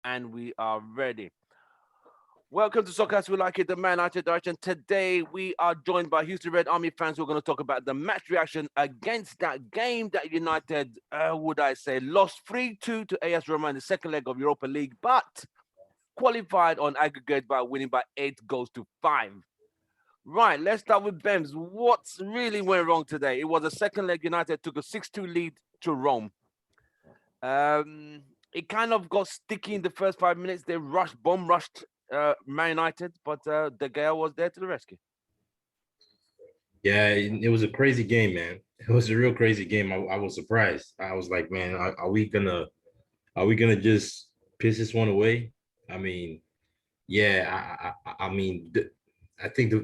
and we are ready. Welcome to Soccer As We Like It, the Man United Direction. Today, we are joined by Houston Red Army fans who are going to talk about the match reaction against that game that United, lost 3-2 to AS Roma in the second leg of Europa League, but qualified on aggregate by winning by 8-5. Right, let's start with Bems. What's really went wrong today? It was a second leg. United took a 6-2 lead to Rome. It kind of got sticky in the first 5 minutes. They bomb rushed Man United, but DEGEA was there to the rescue. Yeah, it was a crazy game, man. It was a real crazy game. I was surprised. I was like, man, are we gonna just piss this one away? I mean, yeah, I mean, I think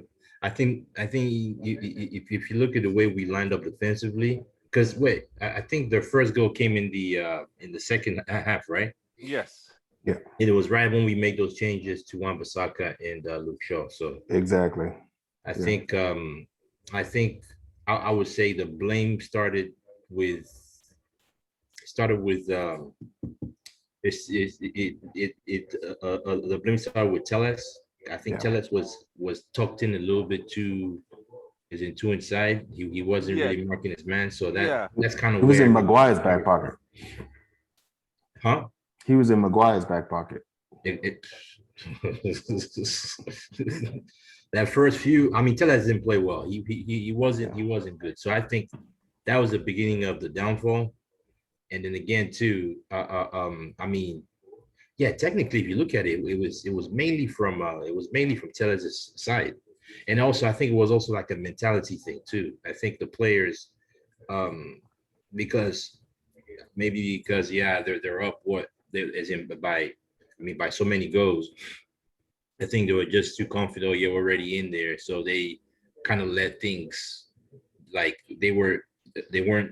if you look at the way we lined up defensively, because I think their first goal came in the second half, right? Yes. Yeah. And it was right when we made those changes to Wan-Bissaka and Luke Shaw. So exactly. I think I would say the blame started with the blame started with Telles. I think Telles was tucked in a little bit too inside. He wasn't really marking his man, so that's kind of he was in Maguire's back pocket. Huh? He was in Maguire's back pocket. That first few, I mean, Telles didn't play well. He wasn't good. So I think that was the beginning of the downfall. And then again, too, I mean, yeah, technically, if you look at it, it was mainly from Telles' side, and also I think it was also like a mentality thing too. I think the players, because they're up by so many goals. I think they were just too confident. Oh, yeah, we're already in there, so they kind of let things like they weren't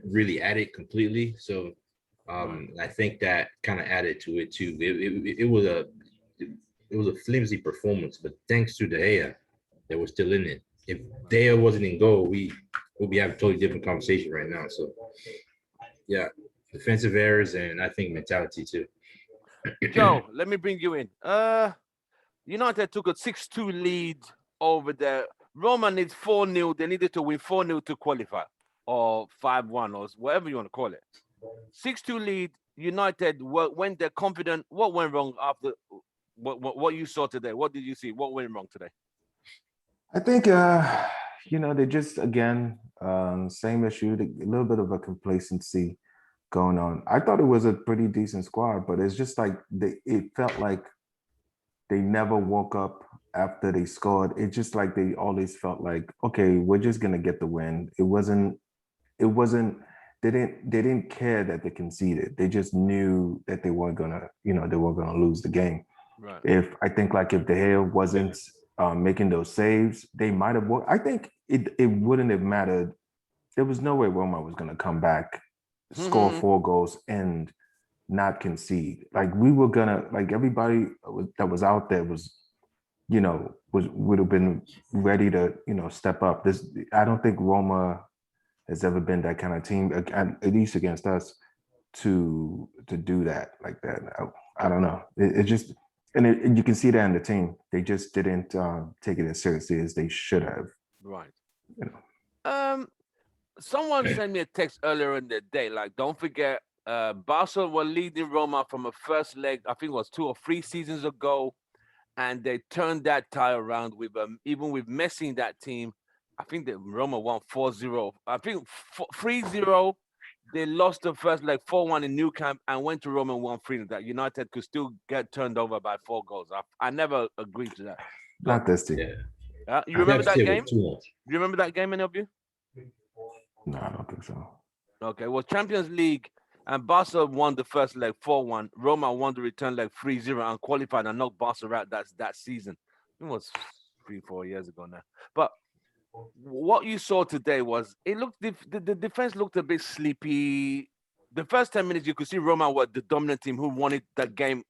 really at it completely. So I think that kind of added to it too. It was a flimsy performance, but thanks to De Gea, that was still in it. If De Gea wasn't in goal, we'll be having a totally different conversation right now. So yeah, defensive errors and I think mentality too. Joe, let me bring you in. United took a 6-2 lead over there. Roma needs 4-0. They needed to win 4-0 to qualify, or 5-1, or whatever you want to call it. 6-2 lead. United went there confident. What went wrong after what you saw today? What did you see? What went wrong today? I think they just again same issue. A little bit of a complacency going on. I thought it was a pretty decent squad, but it's just like it felt like they never woke up after they scored. It's just like they always felt like, okay, we're just gonna get the win. It wasn't. They didn't care that they conceded. They just knew that they weren't gonna lose the game. Right. If De Gea wasn't making those saves, they might have. I think it wouldn't have mattered. There was no way Roma was gonna come back, score 4 goals, and not concede. Like we were gonna, like everybody that was out there would have been ready to step up. I don't think Roma has ever been that kind of team, at least against us, to do that like that. I don't know. It just, and you can see that in the team. They just didn't take it as seriously as they should have. Right. Someone sent me a text earlier in the day. Like, don't forget, Barca were leading Roma from a first leg. I think it was 2 or 3 seasons ago, and they turned that tie around with even with Messi in that team. I think that Roma won 4-0. I think 3-0. They lost the first leg 4-1 in Nou Camp and went to Roma and won 3. That United could still get turned over by 4 goals. I never agreed to that. Not this team. Yeah. You remember that game? Do you remember that game, any of you? No, I don't think so. Okay, well, Champions League, and Barca won the first leg 4-1. Roma won the return leg 3-0 and qualified and knocked Barca out that season. It was 3-4 years ago now. But what you saw today was the defense looked a bit sleepy. The first 10 minutes, you could see Roma were the dominant team who wanted that game,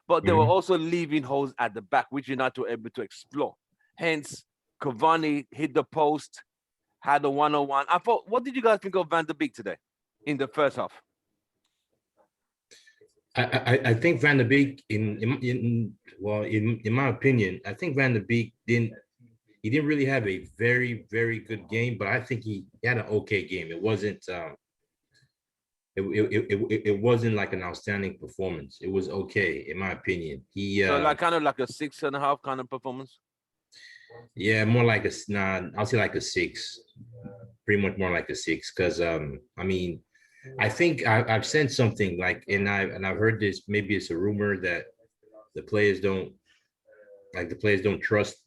but they were also leaving holes at the back, which United were able to explore. Hence, Cavani hit the post, had a 1-on-1. I thought, what did you guys think of Van der Beek today in the first half? I think Van der Beek in my opinion, I think Van der Beek didn't really have a very, very good game, but I think he had an okay game. It wasn't it wasn't like an outstanding performance. It was okay, in my opinion. So like kind of like a 6.5 kind of performance. Yeah, more like I'll say like a 6. Pretty much more like a 6, because I mean, I think I've said something like, and I've heard this, maybe it's a rumor that the players don't trust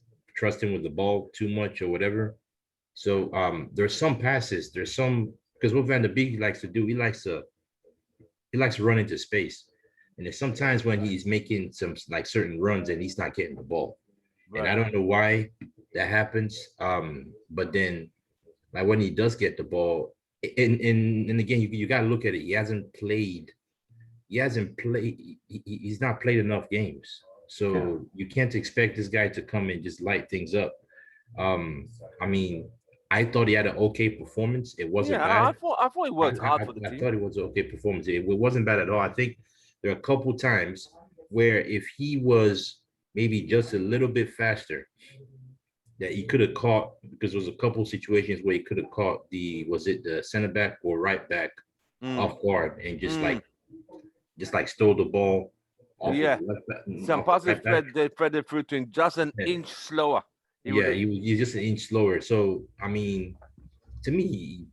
him with the ball too much or whatever. So there's some passes, because what Van der Beek likes to do, he likes to run into space. And there's sometimes when he's making some like certain runs and he's not getting the ball. Right. And I don't know why that happens. But then like when he does get the ball, and again, you got to look at it. He's not played enough games. So you can't expect this guy to come and just light things up. I mean, I thought he had an okay performance. It wasn't bad. I thought he worked hard for the team. I thought it was an okay performance. It wasn't bad at all. I think there are a couple times where if he was maybe just a little bit faster, that he could have caught, because there was a couple situations where he could have caught the center back or right back off guard and just like stole the ball. Some passes fed through to him just an inch slower. He's just an inch slower. So I mean, to me,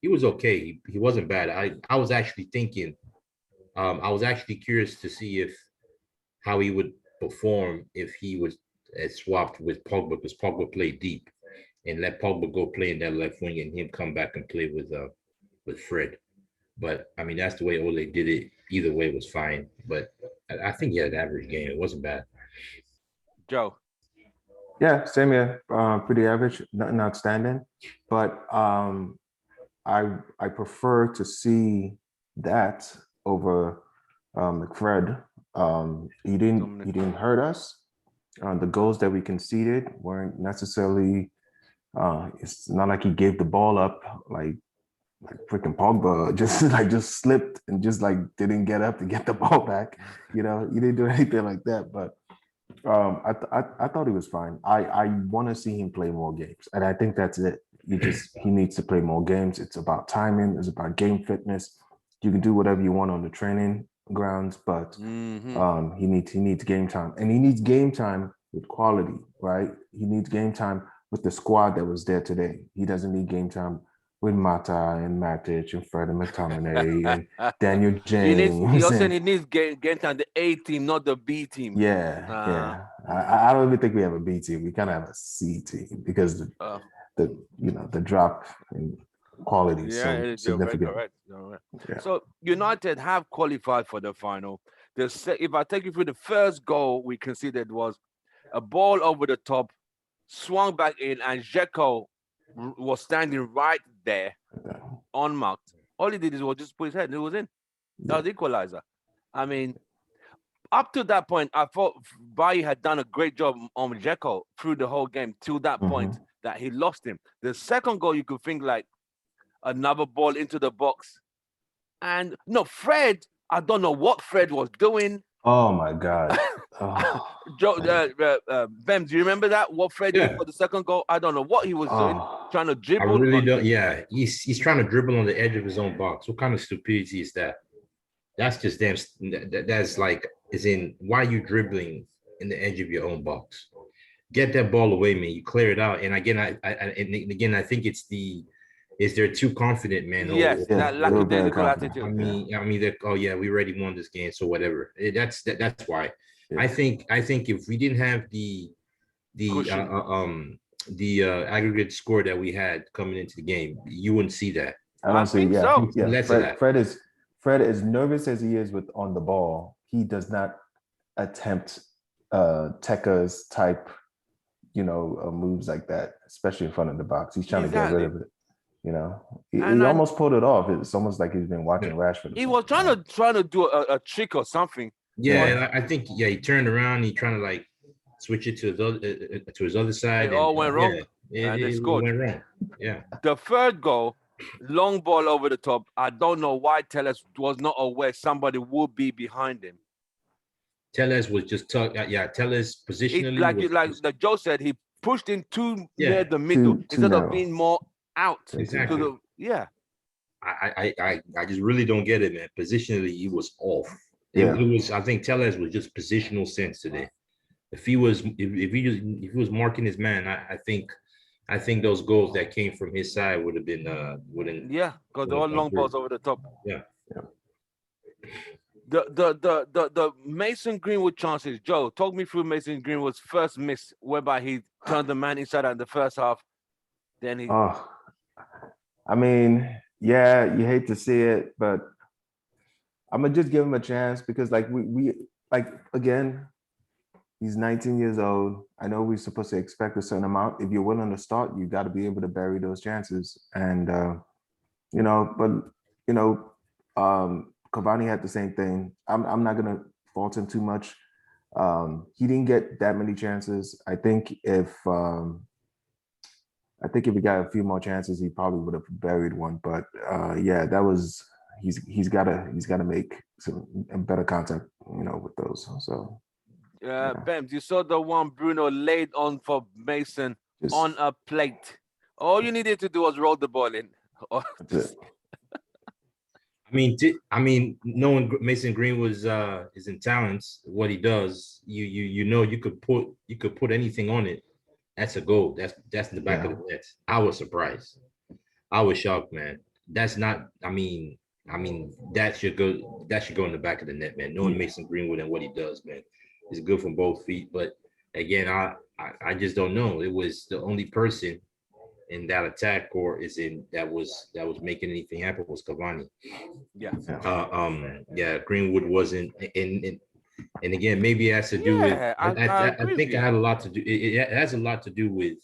he was okay. He wasn't bad. I was actually thinking, I was actually curious to see how he would perform if he was swapped with Pogba, because Pogba played deep, and let Pogba go play in that left wing and him come back and play with Fred. But I mean, that's the way Ole did it. Either way was fine. But I think he had an average game. It wasn't bad. Joe. Yeah, same here. Pretty average, nothing outstanding. But I prefer to see that over McFred. He didn't hurt us. The goals that we conceded weren't necessarily. It's not like he gave the ball up like freaking Pogba just slipped and just like didn't get up to get the ball back. You know, he didn't do anything like that. But I thought he was fine. I want to see him play more games, and I think that's it. He needs to play more games. It's about timing. It's about game fitness. You can do whatever you want on the training grounds, but he needs game time, and he needs game time with quality, right? He needs game time with the squad that was there today. He doesn't need game time with Mata and Matic and Fred and McTominay and Daniel James. He also needs game time, the A team, not the B team. Yeah. I don't even think we have a B team. We kind of have a C team because the drop in quality is so significant. Correct. Yeah. So United have qualified for the final. If I take you through the first goal we considered was a ball over the top, swung back in, and Dzeko was standing right there, unmarked. All he did was just put his head, and it was in. That was equalizer. I mean, up to that point, I thought Bailly had done a great job on Dzeko through the whole game till that point that he lost him. The second goal, you could think like another ball into the box. And no, Fred, I don't know what Fred was doing. Oh my God. Joe, Bem, do you remember that? What Fred did for the second goal? I don't know what he was doing. Trying to dribble. I really don't. Yeah, he's trying to dribble on the edge of his own box. What kind of stupidity is that? That's just damn. That's like, why are you dribbling in the edge of your own box? Get that ball away, man. You clear it out. And again, I think they're too confident, man. Yes, that lackadaisical attitude. I mean, we already won this game, so whatever. That's why. Yeah. I think if we didn't have the aggregate score that we had coming into the game, you wouldn't see that. I don't see. Yeah. Fred is nervous as he is on the ball. He does not attempt Tekka's type, moves like that, especially in front of the box. He's trying to get rid of it. He almost pulled it off. It's almost like he's been watching Rashford. He was trying to do a trick or something. Yeah, I think he turned around. He trying to like switch it to his other side. It all went wrong. Yeah, it went wrong. Yeah. The third goal, long ball over the top. I don't know why Telles was not aware somebody would be behind him. Telles was just Telles positionally Like Joe said, he pushed in too Yeah. near the middle Too instead of narrow. being more out. Exactly. I just really don't get it, man. Positionally, he was off. Yeah. It was. I think Telles was just positional sense today. If he was marking his man, I think those goals that came from his side would have been wouldn't. Yeah, because they're all long balls over the top. Yeah. The Mason Greenwood chances. Joe, talk me through Mason Greenwood's first miss, whereby he turned the man inside out in the first half. Then he. Oh, I mean, yeah, you hate to see it, but I'm gonna just give him a chance because, like, we like again, he's 19 years old. I know we're supposed to expect a certain amount. If you're willing to start, you got to be able to bury those chances. And Cavani had the same thing. I'm not gonna fault him too much. He didn't get that many chances. I think if he got a few more chances, he probably would have buried one. But yeah, that was he's got to make some better contact, with those. So. Bems, you saw the one Bruno laid on for Mason on a plate. All you needed to do was roll the ball in. I mean, knowing Mason Greenwood is in talents, what he does, you could put anything on it. That's a goal. That's in the back of the net. I was surprised. I was shocked, man. That's not. I mean, that should go in the back of the net, man. Knowing Mason Greenwood and what he does, man, is good from both feet. But again, I just don't know. It was the only person in that attack or that was making anything happen was Cavani. Greenwood wasn't, and again, maybe it has to do with. I think it had a lot to do. It has a lot to do with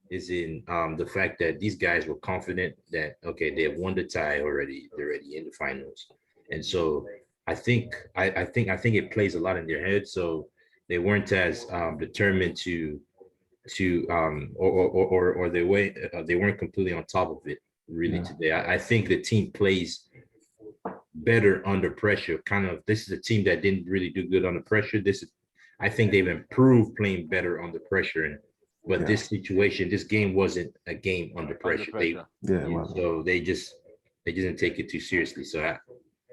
the fact that these guys were confident that they have won the tie already. They're already in the finals, and so I think it plays a lot in their head. So they weren't as determined or they weren't completely on top of it really today. I think the team plays better under pressure. This is a team that didn't really do good under pressure. I think they've improved playing better under pressure. But this situation, this game wasn't a game under pressure. So they didn't take it too seriously. So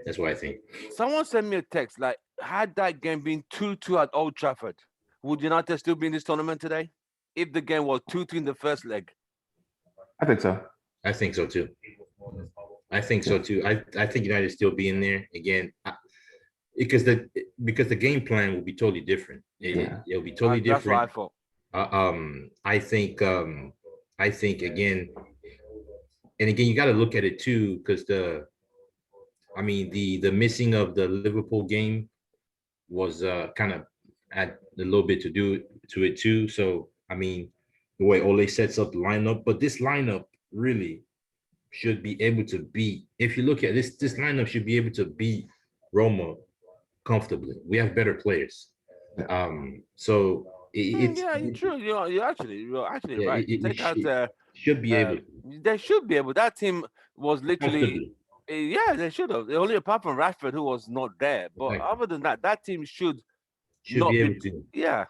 that's what I think. Someone sent me a text like, had that game been 2-2 at Old Trafford, would United still be in this tournament today? If the game was 2-2 in the first leg? I think so. I think so too. I think United still be in there again, because the game plan will be totally different. It'll be totally different. That's what I thought. I think again, and again, you got to look at it too, because the missing of the Liverpool game was kind of had a little bit to do to it too. So the way Ole sets up the lineup, but this lineup really should be able to beat. If you look at this lineup should be able to beat Roma comfortably. We have better players. So you're true. You're actually right. Should be able. They should be able. That team was literally. They should have. Only apart from Rashford, who was not there. But other than that, that team should not be able to. Yeah.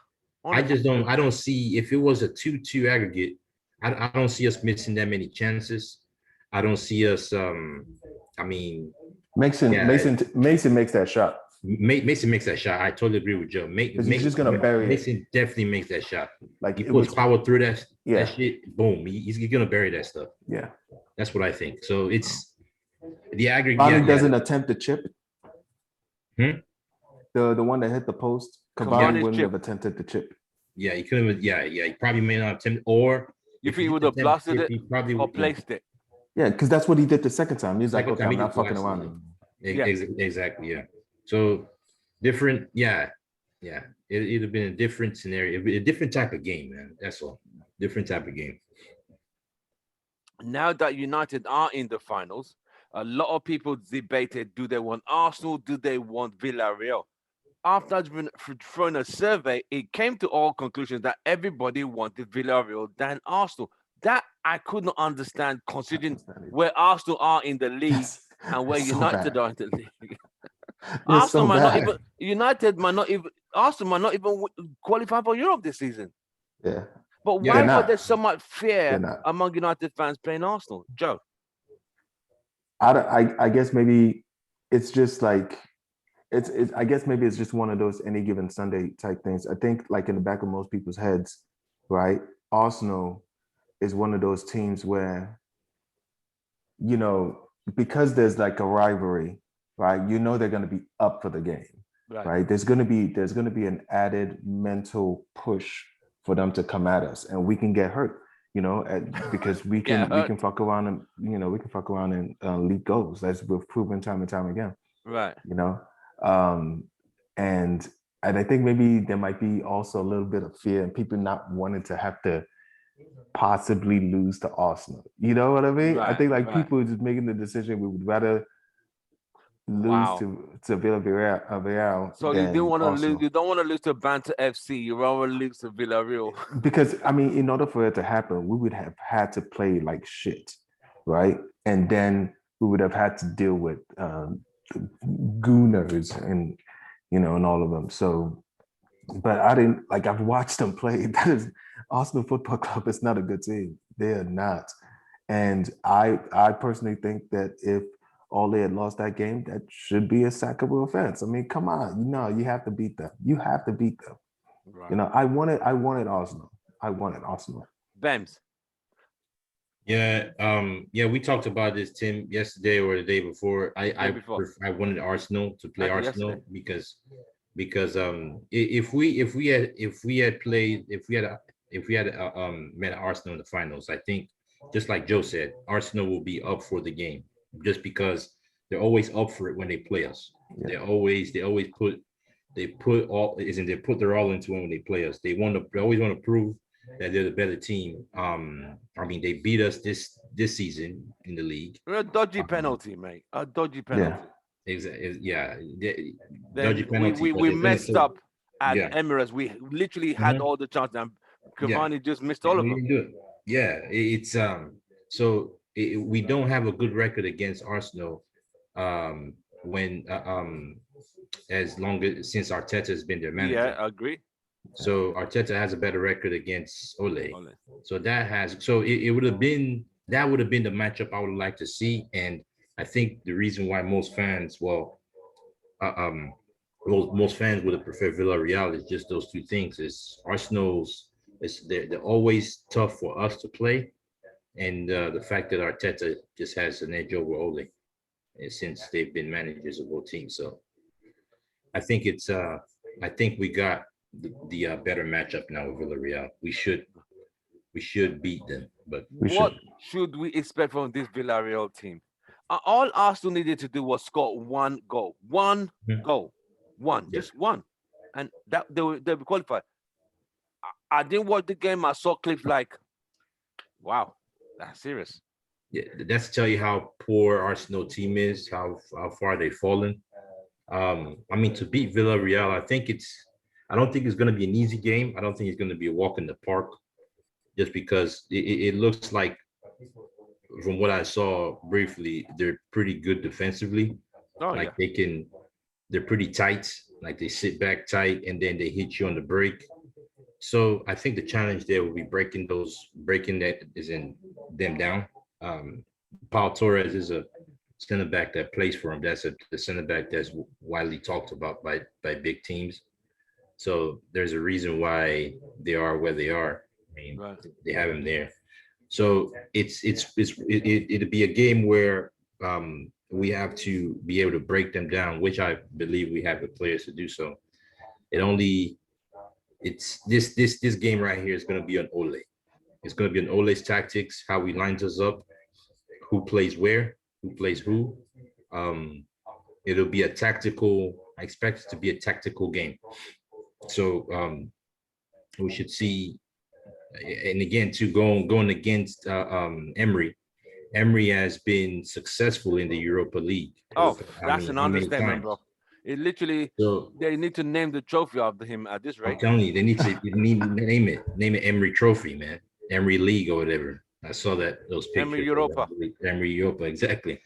I don't see, if it was a 2-2 aggregate, I don't see us missing that many chances. I don't see us. Mason makes that shot. Mason makes that shot. I totally agree with Joe. He's just gonna bury Mason it. Definitely makes that shot. Like he puts power through that shit. Boom. He's gonna bury that stuff. Yeah. That's what I think. So it's the aggregate. Cavani doesn't attempt the chip. The one that hit the post. Cavani wouldn't have attempted the chip. Yeah, he couldn't. He probably may not attempt, or if he would have blasted it, he probably or placed it. Yeah, because that's what he did the second time. He's like, okay, I'm not fucking around. Exactly. Yeah. So different. Yeah. It'd have been a different scenario, a different type of game, man. That's all. Different type of game. Now that United are in the finals, a lot of people debated: do they want Arsenal? Do they want Villarreal? After throwing a survey, it came to all conclusions that everybody wanted Villarreal than Arsenal. That I could not understand, considering understand it. where Arsenal are in the league Yes, and where it's so United bad. are in the league. They're Arsenal so might not bad. even, United might not even, Arsenal might not even qualify for Europe this season. Yeah, But Yeah, why they're was there not. so much They're fear not. among United fans playing Arsenal? Joe. I guess maybe it's just like it's I guess maybe it's just one of those any given Sunday type things. I think like in the back of most people's heads, right? Arsenal is one of those teams where, you know, because there's like a rivalry, right? You know they're gonna be up for the game, right? There's gonna be an added mental push for them to come at us, and we can get hurt, because we Get hurt. can fuck around and we can fuck around and leak goals. That's we've proven time and time again, Right. um, and I think maybe there might be also a little bit of fear and people not wanting to have to possibly lose to Arsenal. You know what I mean? I Right, think like right. people are just making the decision we would rather lose Wow. to Villarreal So you than didn't want to lose. Arsenal. You don't want to lose to Banter FC. You rather lose to Villarreal. Because I mean, in order for it to happen, we would have had to play like shit, right? And then we would have had to deal with Gooners and and all of them. So, but I didn't like. I've watched them play. That is Arsenal Football Club is not a good team. They are not. And I personally think that if Ole had lost that game, that should be a sackable offense. I mean, come on, you have to beat them. You have to beat them. Right. I wanted Arsenal. I wanted Arsenal. Bems. Yeah, we talked about this, Tim, yesterday or the day before. Day before. I wanted Arsenal to play Arsenal Yesterday. because if we had played met Arsenal in the finals, I think just like Joe said, Arsenal will be up for the game just because they're always up for it when they play us. Yeah. They put their all into it when they play us. They always want to prove that they're the better team. I mean, they beat us this season in the league. A dodgy penalty, mate. A dodgy penalty. Exactly. Yeah. Then Dodgy penalty. we messed up at Yeah. Emirates. We literally had all the chances, and Cavani just missed all of We them. didn't do it. Yeah, it's we don't have a good record against Arsenal when as long as since Arteta has been their manager. Yeah, I agree. So Arteta has a better record against Ole. So it would have been the matchup I would like to see. And I think the reason why most fans would have preferred Villarreal is just those two things. Is Arsenal's they're always tough for us to play, and the fact that Arteta just has an edge over Ole since they've been managers of both teams. So I think we got the better matchup now with Villarreal. We should beat them, but What should we expect from this Villarreal team? All Arsenal needed to do was score one goal. One goal. One. Yeah. Just one. And that they'll be qualified. I didn't watch the game. I saw clips like, wow, that's serious. Yeah, that's to tell you how poor Arsenal team is, how far they've fallen. I mean, to beat Villarreal, I don't think it's going to be an easy game. I don't think it's going to be a walk in the park, just because it looks like, from what I saw briefly, they're pretty good defensively. They're pretty tight. Like they sit back tight and then they hit you on the break. So I think the challenge there will be breaking them down. Paul Torres is a center back that plays for him. That's the center back that's widely talked about by big teams. So there's a reason why they are where they are. I mean, they have him there. So it'll be a game where we have to be able to break them down, which I believe we have the players to do so. This game right here is going to be on Ole. It's going to be on Ole's tactics, how he lines us up, who plays where, who plays who. It'll be I expect it to be a tactical game. So we should see, and again, going against Emery. Emery has been successful in the Europa League. Oh, that's an understatement, bro. It literally, they need to name the trophy after him at this rate. I'm telling you, they need to name it Emery Trophy, man. Emery League or whatever. I saw those pictures. Emery Europa. Emery Europa, exactly.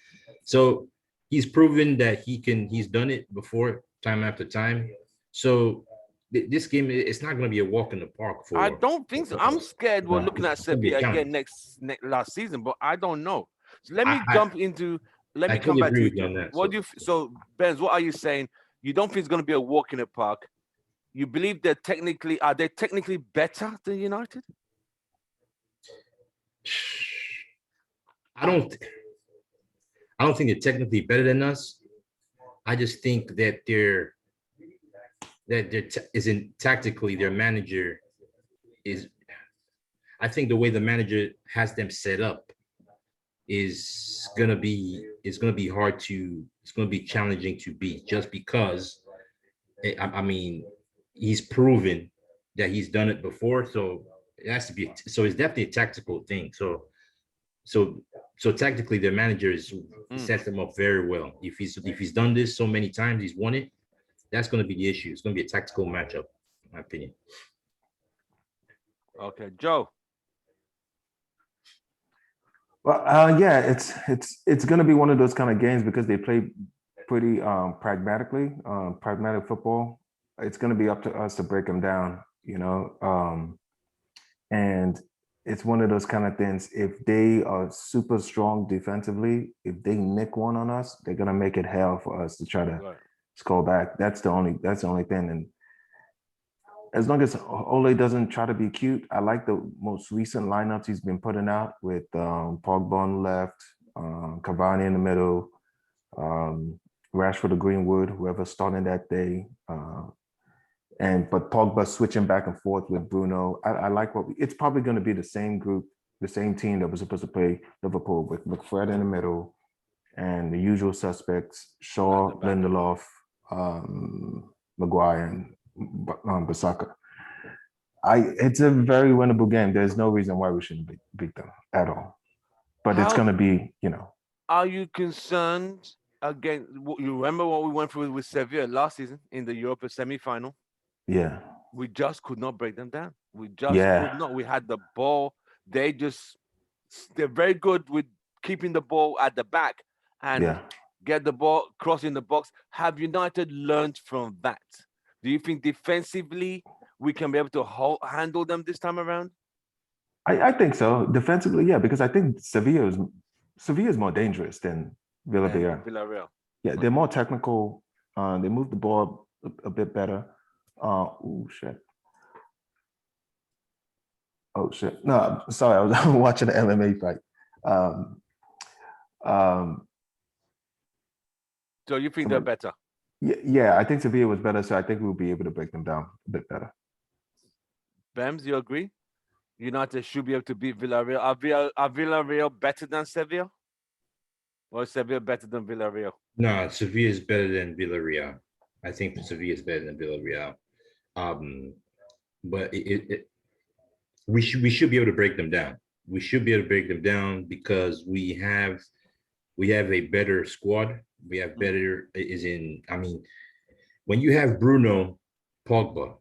So he's proven that he's done it before, time after time. So this game, it's not going to be a walk in the park for. I don't think so. I'm scared we're looking at it's gonna be a Sevilla again challenge. next last season, but I don't know. So let me I jump into. Let I me come totally back agree to with you you. on that. What do you? So Benz, what are you saying? You don't think it's going to be a walk in the park? You believe are they technically better than United? I don't think they're technically better than us. I just think that isn't tactically their manager is. I think the way the manager has them set up is gonna be hard to. It's gonna be challenging to beat just because. I mean, he's proven that he's done it before, so it has to be. So it's definitely a tactical thing. So tactically, the manager sets them up very well. If he's done this so many times, he's won it. That's going to be the issue. It's going to be a tactical matchup, in my opinion. Okay, Joe. Well, yeah, it's going to be one of those kind of games because they play pretty pragmatically, pragmatic football. It's going to be up to us to break them down, and it's one of those kind of things. If they are super strong defensively, if they nick one on us, they're going to make it hell for us to try to score back. That's the only thing. And as long as Ole doesn't try to be cute, I like the most recent lineups he's been putting out with Pogba on the left, Cavani in the middle, Rashford or Greenwood, whoever starting that day. But Pogba switching back and forth with Bruno. I like it's probably going to be the same group, the same team that was supposed to play Liverpool with McFred in the middle and the usual suspects, Shaw, Lindelof, Maguire, and Bissaka. It's a very winnable game. There's no reason why we shouldn't beat them at all. But it's going to be, Are you concerned again? You remember what we went through with Sevilla last season in the Europa semi-final? Yeah. We just could not break them down. We just could not. We had the ball. They're very good with keeping the ball at the back and get the ball crossing the box. Have United learned from that? Do you think defensively we can be able to handle them this time around? I think so. Defensively, yeah, because I think Sevilla is more dangerous than Villarreal. Yeah, they're more technical. They move the ball a bit better. Oh shit. No, sorry, I was watching the MMA fight. So you think they're better? Yeah, I think Sevilla was better, so I think we'll be able to break them down a bit better. Bems, you agree? United should be able to beat Villarreal. Are Villarreal better than Sevilla? Or is Sevilla better than Villarreal? No, Sevilla is better than Villarreal. I think Sevilla is better than Villarreal. But we should be able to break them down. We should be able to break them down because we have a better squad. We have better when you have Bruno, Pogba,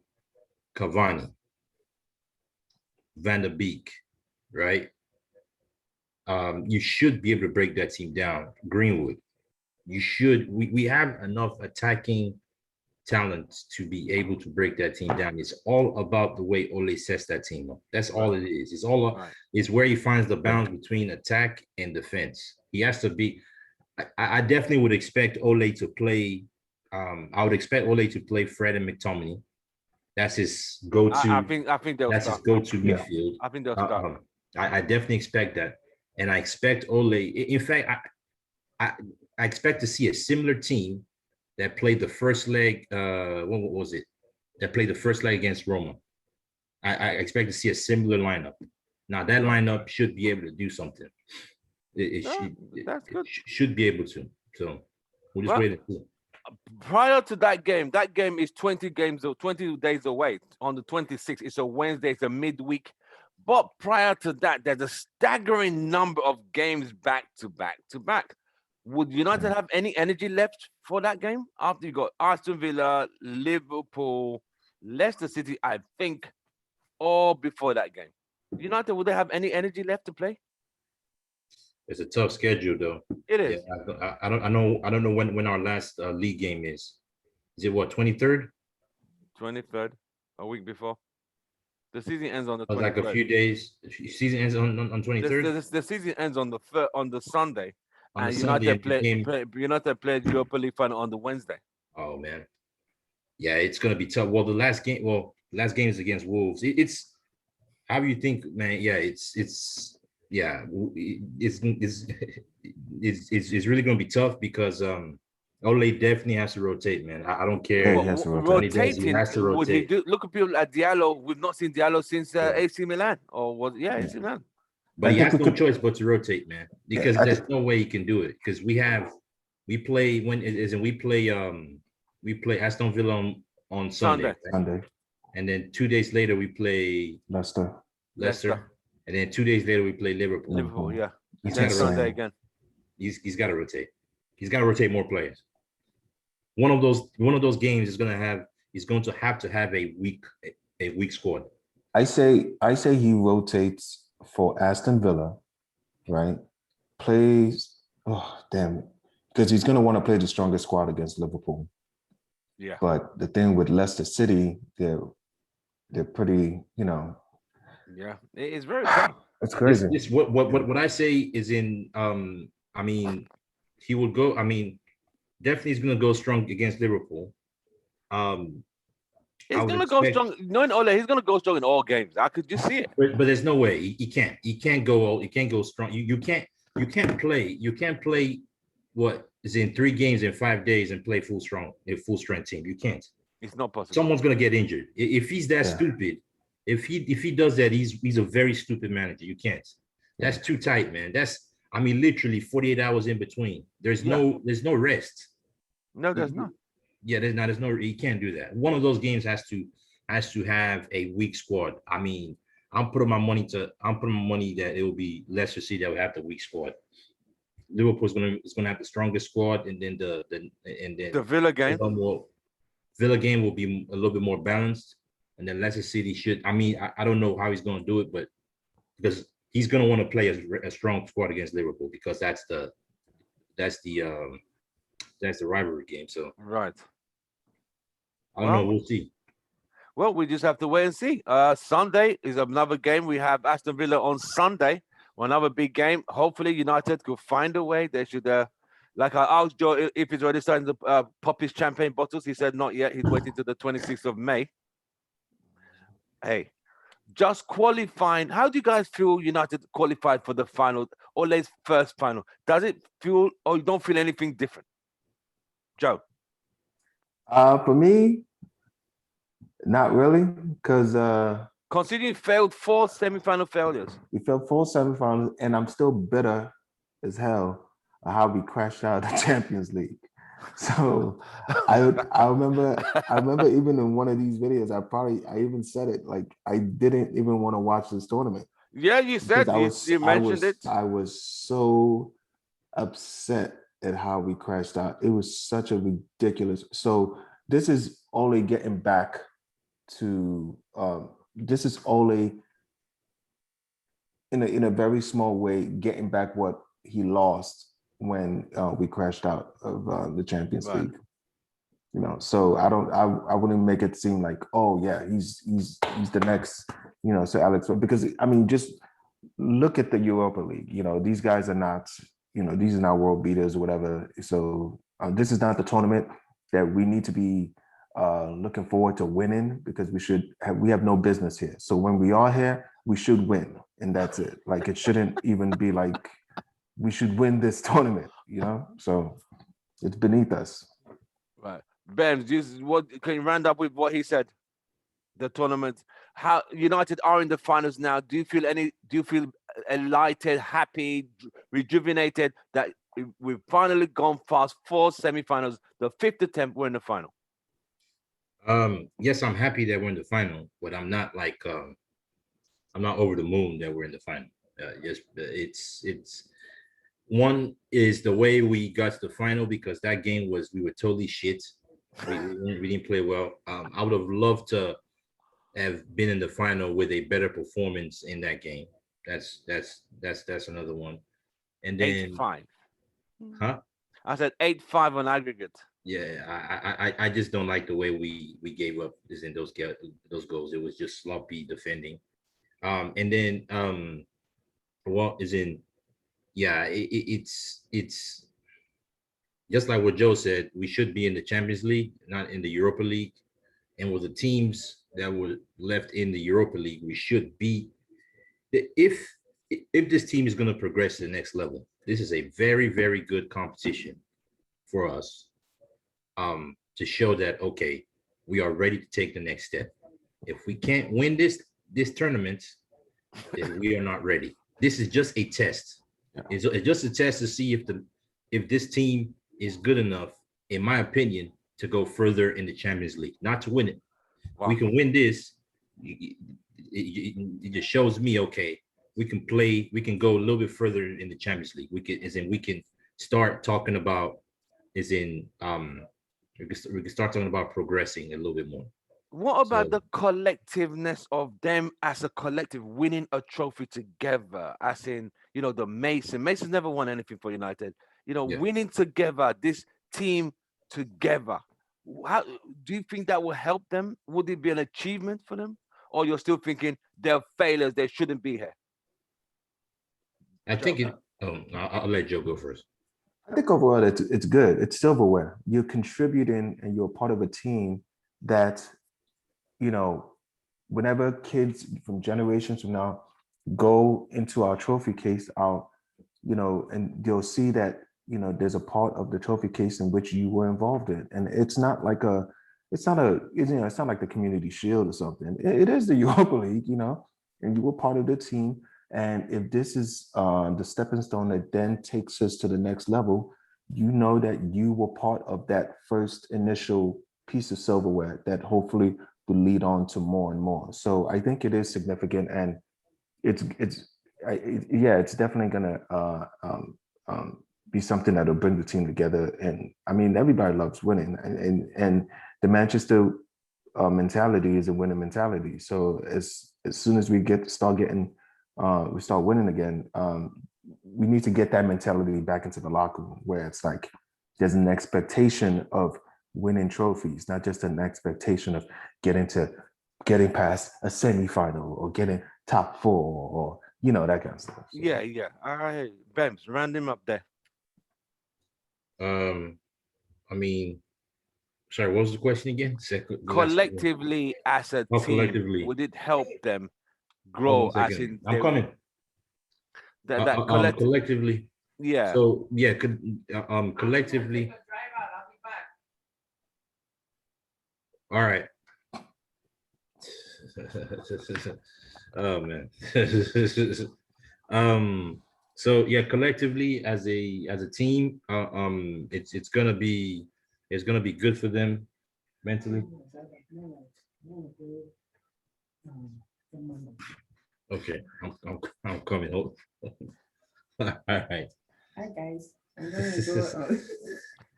Cavani, Van der Beek, right? You should be able to break that team down. Greenwood, we have enough attacking talent to be able to break that team down. It's all about the way Ole sets that team up. That's all it is. It's all it's where he finds the balance between attack and defense. He has to be. I definitely would expect Ole to play. I would expect Ole to play Fred and McTominay. That's his go-to. I think that's his go-to midfield. I think they'll start. I definitely expect that, and I expect Ole. In fact, I expect to see a similar team that played the first leg. What was it? That played the first leg against Roma. I expect to see a similar lineup. Now that lineup should be able to do something. That's good. Should be able to. So we'll just wait and see. Prior to that game is 20 days away. On the 26th, it's a Wednesday, it's a midweek. But prior to that, there's a staggering number of games back to back to back. Would United have any energy left for that game? After you got Aston Villa, Liverpool, Leicester City, I think, or before that game. United, would they have any energy left to play? It's a tough schedule, though. It Yeah, is. I don't know when our last league game is. Is it what, 23rd? 23rd, a week before. The season ends on the It was like a 23rd. few days. Season ends on 23rd. The season ends on the Sunday, On and the Sunday, and the game. United played Europa League final on the Wednesday. Oh man, yeah, it's gonna be tough. Well, the last game is against Wolves. It's how do you think, man? Yeah, yeah, it's really gonna be tough because Ole definitely has to rotate, man. I don't care. Yeah, he has to rotate. When he does, he Rotating, has to would he rotate. do? Look at people like Diallo. We've not seen Diallo since Yeah. AC Milan, or was AC Milan. But I he think has we no could- choice but to rotate, man, because I there's think- no way he can do it. Because we play when it is, and we play Aston Villa on Sunday, right? Sunday, And then 2 days later we play Leicester. Leicester, and then 2 days later we play Liverpool. Liverpool, yeah. He's Then gotta Sunday rotate. again. He's got to rotate. He got to rotate more players. One of those games is going to have a weak squad. I say he rotates for Aston Villa, right? Plays, oh damn, because he's gonna want to play the strongest squad against Liverpool. Yeah. But the thing with Leicester City, they're pretty, Yeah. It's very tough. it's crazy. This what I say is in I mean, he will go. I mean, definitely he's going to go strong against Liverpool. He's gonna go strong. Knowing Ole, he's gonna go strong in all games. I could just see it. But there's no way he can't. He can't go strong. You can't play what is in 3 games in 5 days and play full strength team. You can't. It's not possible. Someone's gonna get injured. If he's that stupid, if he does that, he's a very stupid manager. You can't. That's too tight, man. I mean, literally 48 hours in between. There's no rest. No, there's not. Yeah, there's no. He can't do that. One of those games has to have a weak squad. I mean, I'm putting my money that it will be Leicester City that will have the weak squad. Liverpool's gonna have the strongest squad, and then the Villa game. Villa game will be a little bit more balanced, and then Leicester City should. I mean, I don't know how he's gonna do it, but because he's gonna want to play a strong squad against Liverpool because that's the rivalry game. So right. I don't know. We'll see. Well, we just have to wait and see. Sunday is another game. We have Aston Villa on Sunday. Another big game. Hopefully, United could find a way. They should, like I asked Joe if he's already starting to pop his champagne bottles. He said not yet. He's waiting to the 26th of May. Hey, just qualifying. How do you guys feel United qualified for the final, Ole's first final? Does it feel, or you don't feel anything different? Joe? For me, not really, because considering failed 4 semi-final failures. We failed 4 semifinals, and I'm still bitter as hell of how we crashed out of the Champions League. So I remember even in one of these videos, I even said it, like I didn't even want to watch this tournament. Yeah, you said you mentioned it. I was so upset at how we crashed out. It was such a ridiculous. So this is only getting back to this is only in a very small way getting back what he lost when we crashed out of the Champions League. So I wouldn't make it seem like, oh yeah, he's the next, Sir Alex, because I mean, just look at the Europa League. These guys are not, these are not world beaters or whatever. So this is not the tournament that we need to be looking forward to winning, because we have no business here. So when we are here, we should win, and that's it. Like it shouldn't even be like we should win this tournament, So it's beneath us. Right, Ben. What can you round up with what he said? The tournament, how United are in the finals now. Do you feel elated, happy, rejuvenated that we've finally gone past 4 semifinals? The 5th attempt, we're in the final. Yes, I'm happy that we're in the final, but I'm not like I'm not over the moon that we're in the final. Yes, it's one is the way we got to the final, because that game we were totally shit. We didn't play well. I would have loved to have been in the final with a better performance in that game. That's another one. And then 8-5. huh? I said 8-5 on aggregate. Yeah, I just don't like the way we gave up is in those goals. It was just sloppy defending. And then what is in yeah, it's just like what Joe said, we should be in the Champions League, not in the Europa League. And with the teams that were left in the Europa League, we should be if this team is going to progress to the next level. This is a very, very good competition for us to show that okay, we are ready to take the next step. If we can't win this tournament, then we are not ready. This is just a test. It's just a test to see if this team is good enough, in my opinion, to go further in the Champions League, not to win it. Wow. We can win this. It just shows me, okay, we can play, we can go a little bit further in the Champions League. We can start talking about, we can start talking about progressing a little bit more. What about the collectiveness of them as a collective winning a trophy together? As in, the Mason's never won anything for United. Winning together, this team together. How do you think that will help them? Would it be an achievement for them? Or you're still thinking they're failures, they shouldn't be here? I think I'll let Joe go first. I think overall it's good. It's silverware. You're contributing and you're part of a team that, whenever kids from generations from now go into our trophy case, and they'll see that, there's a part of the trophy case in which you were involved in. And it's not like it's not like the Community Shield or something. It is the Europa League, and you were part of the team. And if this is the stepping stone that then takes us to the next level, you know that you were part of that first initial piece of silverware that hopefully will lead on to more and more. So I think it is significant, and it's definitely gonna be something that'll bring the team together. And I mean, everybody loves winning, and the Manchester mentality is a winning mentality. So as soon as we start winning again, we need to get that mentality back into the locker room, where it's like there's an expectation of winning trophies, not just an expectation of getting past a semifinal or getting top 4 or that kind of stuff. So. Yeah. All right, Bems, round him up there. I mean, sorry, what was the question again? Collectively as a team, collectively, would it help them grow? As in, I'm coming. Collectively. Yeah. So yeah, collectively. All right. Oh man. So yeah, collectively as a team, it's gonna be good for them mentally. Okay, I'm coming. All right. Hi guys. I'm gonna go.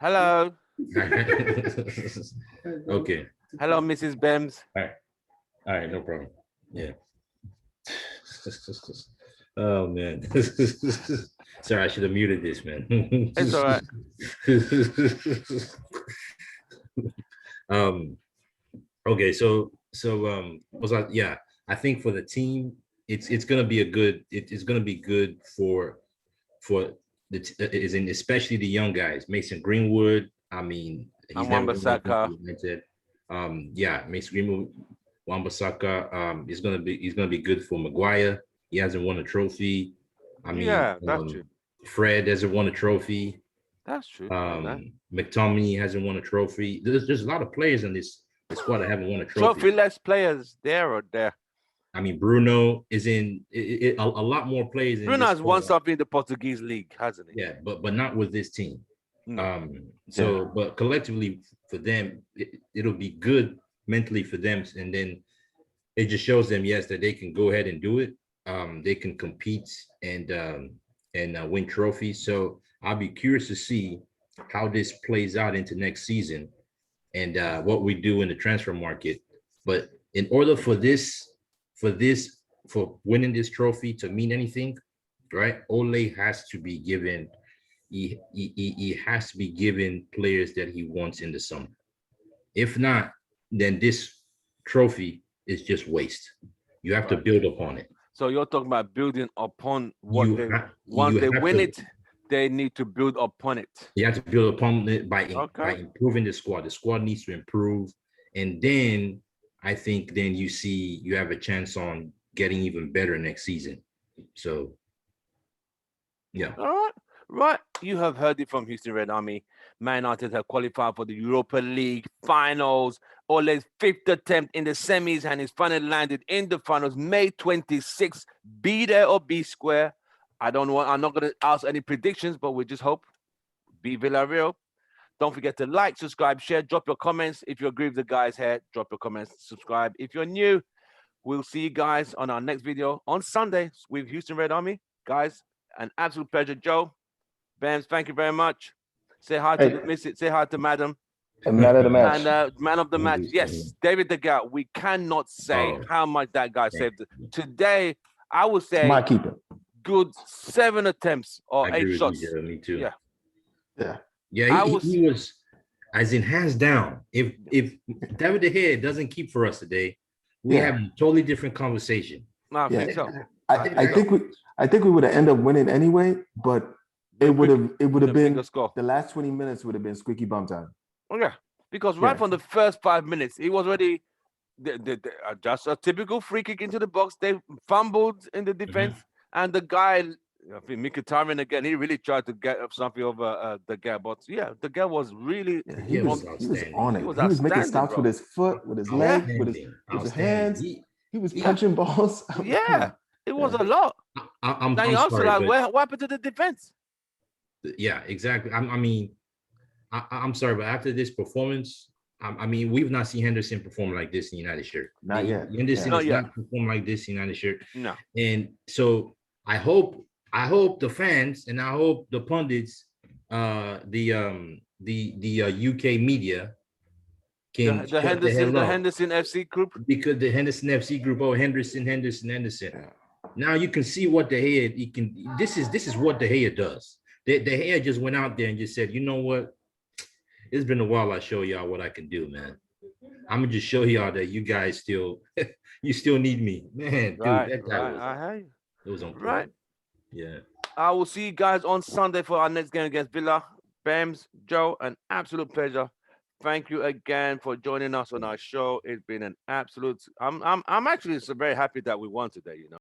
Hello. Okay. Hello, Mrs. Bems. All right, no problem. Yeah. Oh man. Sorry, I should have muted this, man. It's all right. Okay, so I think for the team, it's gonna be it's gonna be good for especially the young guys. Mason Greenwood, I mean, he's never implemented. Mason Greenwood, Wan-Bissaka, he's gonna be good for Maguire. He hasn't won a trophy. I mean, that's true. Fred hasn't won a trophy. That's true. McTominay hasn't won a trophy. There's a lot of players in this squad that haven't won a trophy. Trophy-less players there or there. I mean, Bruno is in a lot more players. Bruno has won something in the Portuguese league, hasn't he? Yeah, but not with this team. No. But collectively for them, it'll be good mentally for them, and then it just shows them, yes, that they can go ahead and do it. They can compete and win trophies. So I'll be curious to see how this plays out into next season and what we do in the transfer market. But in order for winning this trophy to mean anything, right? Ole has to be given. He has to be given players that he wants in the summer. If not, then this trophy is just waste. You have to build upon it. So you're talking about building upon what You they you once they have win to, it, they need to build upon it. You have to build upon it by Okay. improving the squad. The squad needs to improve, and then I think then you have a chance on getting even better next season. So, yeah. All right. Right. You have heard it from Houston Red Army. Man United have qualified for the Europa League finals. Ole's fifth attempt in the semis and his finally landed in the finals May 26th. Be there or be square. I'm not going to ask any predictions, but we just hope. Be Villarreal. Don't forget to like, subscribe, share, drop your comments. If you agree with the guys here, drop your comments, subscribe. If you're new, we'll see you guys on our next video on Sunday with Houston Red Army. Guys, an absolute pleasure. Joe, Bams, thank you very much. Say hi to the missus. Say hi to Madam. And man of the match. And man of the match. Yes, David DEGEA. We cannot say how much that guy saved. Today, I would say My keeper. good 7 attempts or 8 shots. You, me too. Yeah. Yeah, he was, as in hands down. If David DEGEA doesn't keep for us today, we have a totally different conversation. No, I think so. I think we would have ended up winning anyway, but it would have been the last 20 minutes would have been squeaky bum time. Oh, yeah, because right from the first 5 minutes, it was already just a typical free kick into the box. They fumbled in the defense, and the guy, I think Mkhitaryan again, he really tried to get up something over the guy. But yeah, the guy was really he was on it. He was making stops with his foot, with his leg, with his hands. He was punching balls. Yeah, it was a lot. I'm sorry, like, what happened to the defense? Yeah, exactly. I'm sorry, but after this performance, I mean, we've not seen Henderson perform like this in United shirt. Not yet. Henderson has not performed like this in United shirt. No. And so I hope the fans and I hope the pundits, the UK media can the Henderson FC group, because the Henderson FC group. Oh, Henderson. Yeah. Now you can see what he can. This is what De Gea does. De Gea just went out there and just said, you know what? It's been a while. I show y'all what I can do, man. I'm gonna just show y'all that you guys still need me, man. Dude, that guy was on right. Yeah. I will see you guys on Sunday for our next game against Villa. Bams, Joe, an absolute pleasure. Thank you again for joining us on our show. It's been an absolute. I'm actually so very happy that we won today.